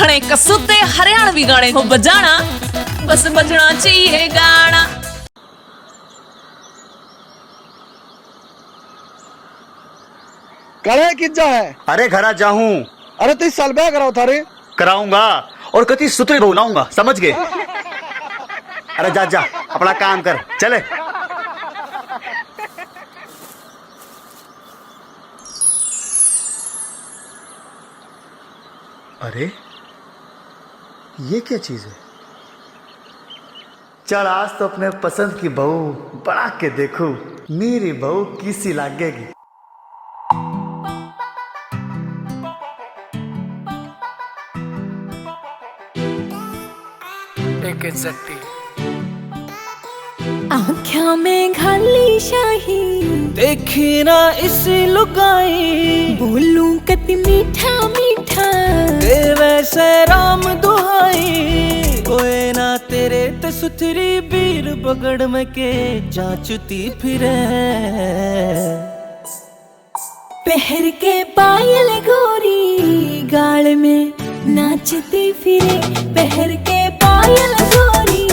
घने कसूते हरियाणवी गाने हो बजाना, बस बजना चाहिए गाना। करे किज्जा है? अरे घरा जाऊं। अरे तो इस साल ब्याह कराओ थारे। कराऊंगा और कति सुतरे बोलाऊंगा, समझ गए? अरे जा जा अपना काम कर, चले। अरे ये क्या चीज है? चल आज तो अपने पसंद की बहू बना के देखूं, मेरी बहू किसी लागेगी। आँख्या में घाली शाही, देखी ना इसी लुगाई, बोलूं कति मीठा मीठा, ते वैसे राम दुहाई। कोई ना तेरे ते सुथरी बीर बगड़ में के जाचती फिरे। पहर के पायल गोरी गाल में नाचती फिरे, पहर के पायल गोरी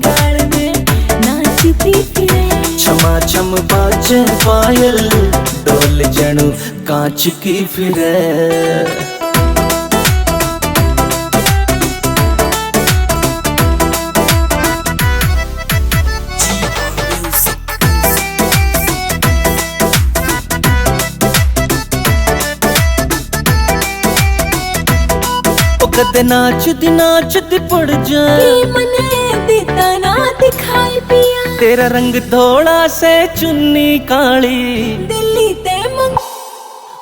गाल में नाचती फिरे। छमा छम बाजे पायल डोल जणु कांच की फिरे। कदे नाचदी पड़ जाए, मने देता ना दिखाई पिया, तेरा रंग थोड़ा से चुन्नी काली, दिल्ली ते मंग।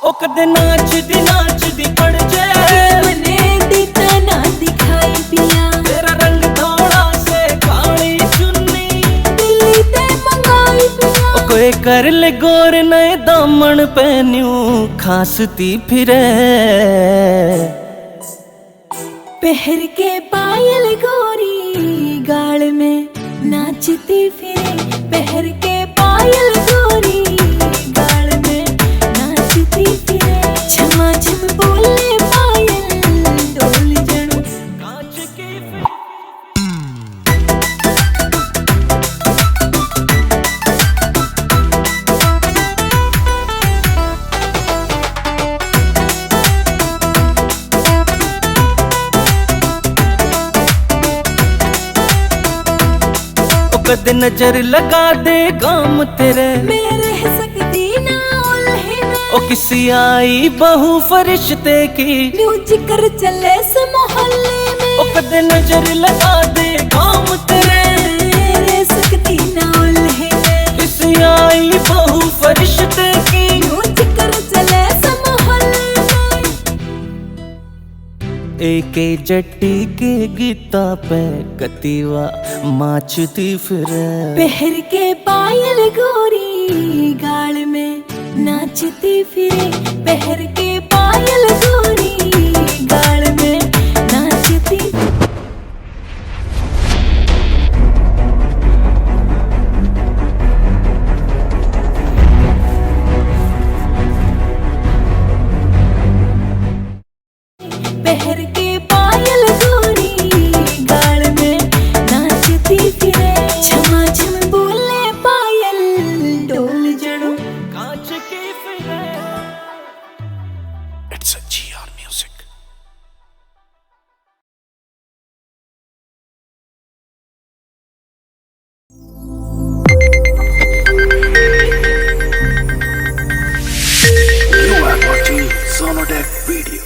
ओ कदे नाचदी पड़ जाए, मने देता ना दिखाई पिया, तेरा रंग थोड़ा से काली चुन्नी, दिल्ली ते मंगाई पिया। ओ कोई कर ले गोर नए दामन पहन्यू खासती फिरे। पहर के पायल गोरी गाल में नाचती फिरे, पहर के पायल गोरी गाल में नाचती फिरे। छमा छम बोले पायल डोल जणु कांच की कद नजर लगा दे काम तेरे, मैं रह सकती ना उल्हे में। ओ किसी आई बहू फरिश्ते की, म्यूजिक कर चले से मोहल्ले में। ओ कद नजर लगा दे काम तेरे, मैं रह सकती ना उल्हे में। किसी आई बहू फरिश्ते की, म्यूजिक कर चले से मोहल्ले में। एक जट्टी के गीता पे कतीवा माचती फिरे। पहर के पायल गोरी गाल में नाचती फिरे, पहर के पायल गोरी गाल में नाचती। पहर के पायल गोरी गाल में नाचती फिरे। छमा छम बोले पायल डोल जणु कांच की फिरे। It's a GR Music. You are watching Sonodec video.